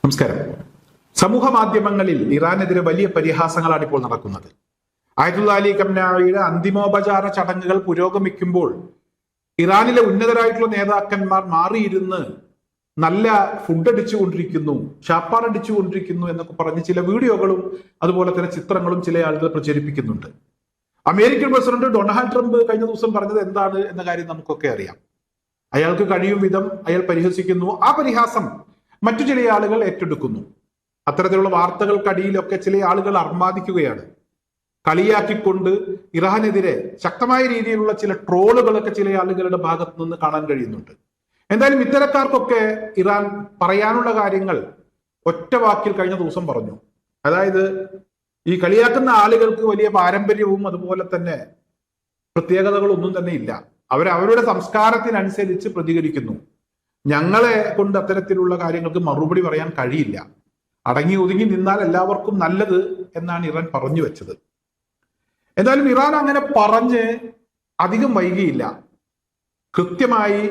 നമസ്കാരം. സമൂഹ മാധ്യമങ്ങളിൽ ഇറാനെതിരെ വലിയ പരിഹാസങ്ങളാണ് ഇപ്പോൾ നടക്കുന്നത്. ആയത്തുള്ള അലി ഖംനായിയുടെ അന്തിമോപചാര ചടങ്ങുകൾ പുരോഗമിക്കുമ്പോൾ ഇറാനിലെ ഉന്നതരായിട്ടുള്ള നേതാക്കന്മാർ മാറിയിരുന്ന് നല്ല ഫുഡ് അടിച്ചുകൊണ്ടിരിക്കുന്നു, ഷാപ്പാർ അടിച്ചുകൊണ്ടിരിക്കുന്നു എന്നൊക്കെ പറഞ്ഞ് ചില വീഡിയോകളും അതുപോലെ തന്നെ ചിത്രങ്ങളും ചില ആളുകൾ പ്രചരിപ്പിക്കുന്നുണ്ട്. അമേരിക്കൻ പ്രസിഡന്റ് ഡൊണാൾഡ് ട്രംപ് കഴിഞ്ഞ ദിവസം പറഞ്ഞത് എന്താണ് എന്ന കാര്യം നമുക്കൊക്കെ അറിയാം. അയാൾക്ക് കഴിയും വിധം അയാൾ പരിഹസിക്കുന്നു. ആ പരിഹാസം മറ്റു ചില ആളുകൾ ഏറ്റെടുക്കുന്നു. അത്തരത്തിലുള്ള വാർത്തകൾക്കടിയിലൊക്കെ ചില ആളുകൾ അർമാദിക്കുകയാണ്. കളിയാക്കിക്കൊണ്ട് ഇറാനെതിരെ ശക്തമായ രീതിയിലുള്ള ചില ട്രോളുകളൊക്കെ ചില ആളുകളുടെ ഭാഗത്ത് നിന്ന് കാണാൻ കഴിയുന്നുണ്ട്. എന്തായാലും ഇത്തരക്കാർക്കൊക്കെ ഇറാൻ പറയാനുള്ള കാര്യങ്ങൾ ഒറ്റ വാക്കിൽ കഴിഞ്ഞ ദിവസം പറഞ്ഞു. അതായത് ഈ കളിയാക്കുന്ന ആളുകൾക്ക് വലിയ പാരമ്പര്യവും അതുപോലെ തന്നെ പ്രത്യേകതകളൊന്നും തന്നെ ഇല്ല. അവരവരുടെ സംസ്കാരത്തിനനുസരിച്ച് പ്രതികരിക്കുന്നു. ഞങ്ങളെ കൊണ്ട് അത്തരത്തിലുള്ള കാര്യങ്ങൾക്ക് മറുപടി പറയാൻ കഴിയില്ല. അടങ്ങി ഒതുങ്ങി നിന്നാൽ എല്ലാവർക്കും നല്ലത് എന്നാണ് ഇറാൻ പറഞ്ഞു വെച്ചത്. എന്തായാലും ഇറാൻ അങ്ങനെ പറഞ്ഞ് അധികം വൈകിയില്ല. കൃത്യമായി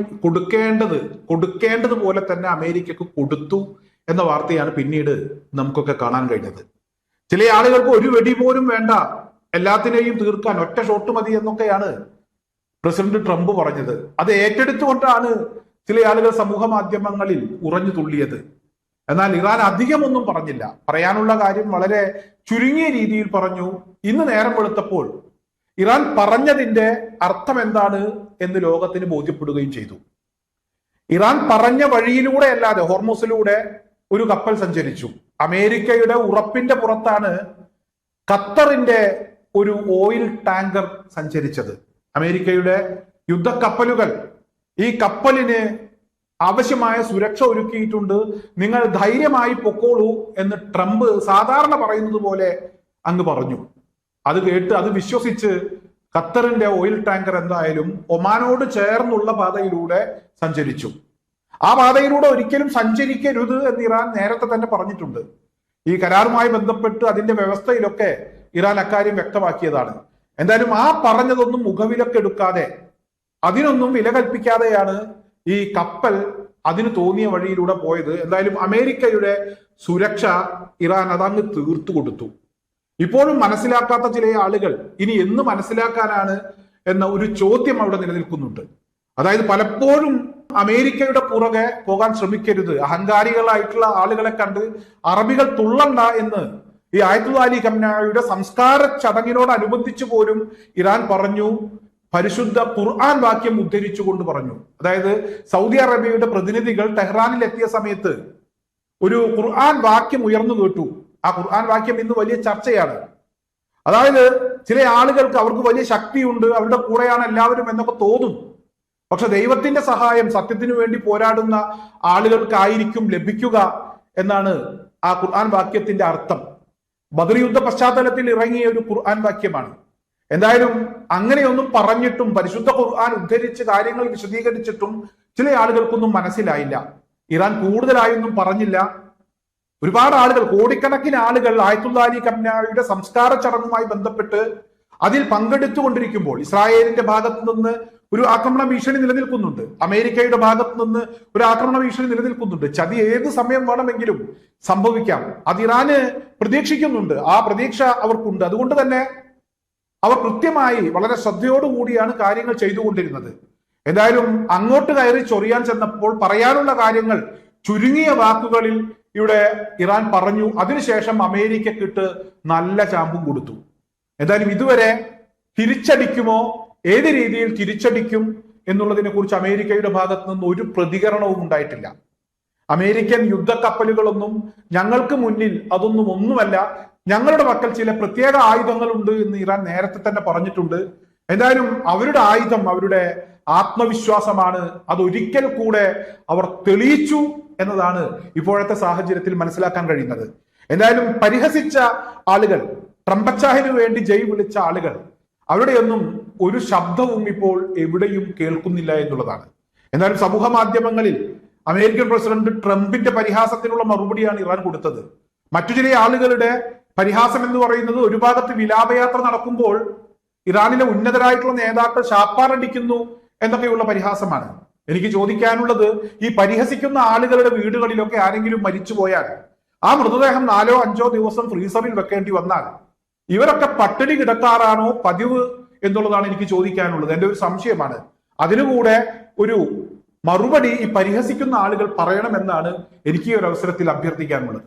കൊടുക്കേണ്ടതുപോലെ തന്നെ അമേരിക്കക്ക് കൊടുത്തു എന്ന വാർത്തയാണ് പിന്നീട് നമുക്കൊക്കെ കാണാൻ കഴിഞ്ഞത്. ചില ആളുകൾക്ക് ഒരു വെടി പോലും വേണ്ട, എല്ലാത്തിനെയും തീർക്കാൻ ഒറ്റ ഷോട്ട് മതി എന്നൊക്കെയാണ് പ്രസിഡന്റ് ട്രംപ് പറഞ്ഞത്. അത് ഏറ്റെടുത്തുകൊണ്ടാണ് ചില ആളുകൾ സമൂഹ മാധ്യമങ്ങളിൽ ഉറഞ്ഞു തുള്ളിയത്. എന്നാൽ ഇറാൻ അധികമൊന്നും പറഞ്ഞില്ല. പറയാനുള്ള കാര്യം വളരെ ചുരുങ്ങിയ രീതിയിൽ പറഞ്ഞു. ഇന്ന് നേരം വെളുത്തപ്പോൾ ഇറാൻ പറഞ്ഞതിന്റെ അർത്ഥം എന്താണ് എന്ന് ലോകത്തിന് ബോധ്യപ്പെടുകയും ചെയ്തു. ഇറാൻ പറഞ്ഞ വഴിയിലൂടെ അല്ലാതെ ഹോർമൂസിലൂടെ ഒരു കപ്പൽ സഞ്ചരിച്ചു. അമേരിക്കയുടെ ഉറപ്പിന്റെ പുറത്താണ് ഖത്തറിന്റെ ഒരു ഓയിൽ ടാങ്കർ സഞ്ചരിച്ചത്. അമേരിക്കയുടെ യുദ്ധക്കപ്പലുകൾ ഈ കപ്പലിന് ആവശ്യമായ സുരക്ഷ ഒരുക്കിയിട്ടുണ്ട്, നിങ്ങൾ ധൈര്യമായി പൊക്കോളൂ എന്ന് ട്രംപ് സാധാരണ പറയുന്നത് പോലെ അങ്ങ് പറഞ്ഞു. അത് കേട്ട് അത് വിശ്വസിച്ച് ഖത്തറിന്റെ ഓയിൽ ടാങ്കർ എന്തായാലും ഒമാനോട് ചേർന്നുള്ള പാതയിലൂടെ സഞ്ചരിച്ചു. ആ പാതയിലൂടെ ഒരിക്കലും സഞ്ചരിക്കരുത് എന്ന് ഇറാൻ നേരത്തെ തന്നെ പറഞ്ഞിട്ടുണ്ട്. ഈ കരാറുമായി ബന്ധപ്പെട്ട് അതിന്റെ വ്യവസ്ഥയിലൊക്കെ ഇറാൻ അക്കാര്യം വ്യക്തമാക്കിയതാണ്. എന്തായാലും ആ പറഞ്ഞതൊന്നും മുഖവിലക്കെടുക്കാതെ, അതിനൊന്നും വില കൽപ്പിക്കാതെയാണ് ഈ കപ്പൽ അതിന് തോന്നിയ വഴിയിലൂടെ പോയത്. എന്തായാലും അമേരിക്കയുടെ സുരക്ഷ ഇറാൻ അതങ്ങ് തീർത്തു കൊടുത്തു. ഇപ്പോഴും മനസ്സിലാക്കാത്ത ചില ആളുകൾ ഇനി എന്ന് മനസ്സിലാക്കാനാണ് എന്ന ഒരു ചോദ്യം അവിടെ നിലനിൽക്കുന്നുണ്ട്. അതായത് പലപ്പോഴും അമേരിക്കയുടെ പുറകെ പോകാൻ ശ്രമിക്കരുത്, അഹങ്കാരികളായിട്ടുള്ള ആളുകളെ കണ്ട് അറബികൾ തുള്ളണ്ട എന്ന് ഈ ആയത്തുള്ള അലി ഖംനായിയുടെ സംസ്കാര ചടങ്ങിനോടനുബന്ധിച്ച് പോലും ഇറാൻ പറഞ്ഞു. പരിശുദ്ധ ഖുർആൻ വാക്യം ഉദ്ധരിച്ചുകൊണ്ട് പറഞ്ഞു. അതായത് സൗദി അറേബ്യയുടെ പ്രതിനിധികൾ ടെഹ്റാനിൽ എത്തിയ സമയത്ത് ഒരു ഖുർആൻ വാക്യം ഉയർന്നു കേട്ടു. ആ ഖുർആൻ വാക്യം ഇന്ന് വലിയ ചർച്ചയാണ്. അതായത് ചില ആളുകൾക്ക് അവർക്ക് വലിയ ശക്തിയുണ്ട്, അവരുടെ കൂടെയാണ് എല്ലാവരും എന്നൊക്കെ തോന്നും. പക്ഷെ ദൈവത്തിന്റെ സഹായം സത്യത്തിനു വേണ്ടി പോരാടുന്ന ആളുകൾക്കായിരിക്കും ലഭിക്കുക എന്നാണ് ആ ഖുർആൻ വാക്യത്തിന്റെ അർത്ഥം. ബദർ യുദ്ധ പശ്ചാത്തലത്തിൽ ഇറങ്ങിയ ഒരു ഖുർആൻ വാക്യമാണ്. എന്തായാലും അങ്ങനെയൊന്നും പറഞ്ഞിട്ടും പരിശുദ്ധ ഖുർആൻ ഉദ്ധരിച്ച് കാര്യങ്ങൾ വിശദീകരിച്ചിട്ടും ചില ആളുകൾക്കൊന്നും മനസ്സിലായില്ല. ഇറാൻ കൂടുതലായൊന്നും പറഞ്ഞില്ല. ഒരുപാട് ആളുകൾ, കോടിക്കണക്കിന് ആളുകൾ ആയത്തുള്ള അലി ഖംനായിയുടെ സംസ്കാര ചടങ്ങുമായി ബന്ധപ്പെട്ട് അതിൽ പങ്കെടുത്തുകൊണ്ടിരിക്കുമ്പോൾ ഇസ്രായേലിന്റെ ഭാഗത്തു നിന്ന് ഒരു ആക്രമണ ഭീഷണി നിലനിൽക്കുന്നുണ്ട്, അമേരിക്കയുടെ ഭാഗത്തു നിന്ന് ഒരു ആക്രമണ ഭീഷണി നിലനിൽക്കുന്നുണ്ട്. ചതി ഏത് സമയം വേണമെങ്കിലും സംഭവിക്കാം. അത് ഇറാന് പ്രതീക്ഷിക്കുന്നുണ്ട്, ആ പ്രതീക്ഷ അവർക്കുണ്ട്. അതുകൊണ്ട് തന്നെ അവർ കൃത്യമായി വളരെ ശ്രദ്ധയോടുകൂടിയാണ് കാര്യങ്ങൾ ചെയ്തുകൊണ്ടിരുന്നത്. എന്തായാലും അങ്ങോട്ട് കയറി ചൊറിയാൻ ചെന്നപ്പോൾ പറയാനുള്ള കാര്യങ്ങൾ ചുരുങ്ങിയ വാക്കുകളിൽ ഇവിടെ ഇറാൻ പറഞ്ഞു. അതിനുശേഷം അമേരിക്കക്കിട്ട് നല്ല ചാമ്പും കൊടുത്തു. എന്തായാലും ഇതുവരെ തിരിച്ചടിക്കുമോ, ഏത് രീതിയിൽ തിരിച്ചടിക്കും എന്നുള്ളതിനെ കുറിച്ച് അമേരിക്കയുടെ ഭാഗത്ത് നിന്ന് ഒരു പ്രതികരണവും ഉണ്ടായിട്ടില്ല. അമേരിക്കൻ യുദ്ധക്കപ്പലുകളൊന്നും ഞങ്ങൾക്ക് മുന്നിൽ ഒന്നുമല്ല, ഞങ്ങളുടെ പക്കൽ ചില പ്രത്യേക ആയുധങ്ങളുണ്ട് എന്ന് ഇറാൻ നേരത്തെ തന്നെ പറഞ്ഞിട്ടുണ്ട്. എന്തായാലും അവരുടെ ആയുധം അവരുടെ ആത്മവിശ്വാസമാണ്. അതൊരിക്കൽ കൂടെ അവർ തെളിയിച്ചു എന്നതാണ് ഇപ്പോഴത്തെ സാഹചര്യത്തിൽ മനസ്സിലാക്കാൻ കഴിയുന്നത്. എന്തായാലും പരിഹസിച്ച ആളുകൾ, ട്രംപച്ചാഹിന് വേണ്ടി ജയ് വിളിച്ച ആളുകൾ, അവരുടെയൊന്നും ഒരു ശബ്ദവും ഇപ്പോൾ എവിടെയും കേൾക്കുന്നില്ല എന്നുള്ളതാണ്. എന്നാലും സമൂഹ മാധ്യമങ്ങളിൽ അമേരിക്കൻ പ്രസിഡന്റ് ട്രംപിന്റെ പരിഹാസത്തിനുള്ള മറുപടിയാണ് ഇറാൻ കൊടുത്തത്. മറ്റു ചില ആളുകളുടെ പരിഹാസം എന്ന് പറയുന്നത് ഒരു ഭാഗത്ത് വിലാപയാത്ര നടക്കുമ്പോൾ ഇറാനിലെ ഉന്നതരായിട്ടുള്ള നേതാക്കൾ ഷാപ്പാറടിക്കുന്നു എന്നൊക്കെയുള്ള പരിഹാസമാണ്. എനിക്ക് ചോദിക്കാനുള്ളത്, ഈ പരിഹസിക്കുന്ന ആളുകളുടെ വീടുകളിലൊക്കെ ആരെങ്കിലും മരിച്ചു പോയാൽ ആ മൃതദേഹം 4-5 ദിവസം ഫ്രീസറിൽ വെക്കേണ്ടി വന്നാൽ ഇവരൊക്കെ പട്ടിണി കിടക്കാറാണോ പതിവ് എന്നുള്ളതാണ് എനിക്ക് ചോദിക്കാനുള്ളത്. എന്റെ ഒരു സംശയമാണ്. അതിനുകൂടെ ഒരു മറുപടി ഈ പരിഹസിക്കുന്ന ആളുകൾ പറയണമെന്നാണ് എനിക്ക് ഈ ഒരു അവസരത്തിൽ അഭ്യർത്ഥിക്കാനുള്ളത്.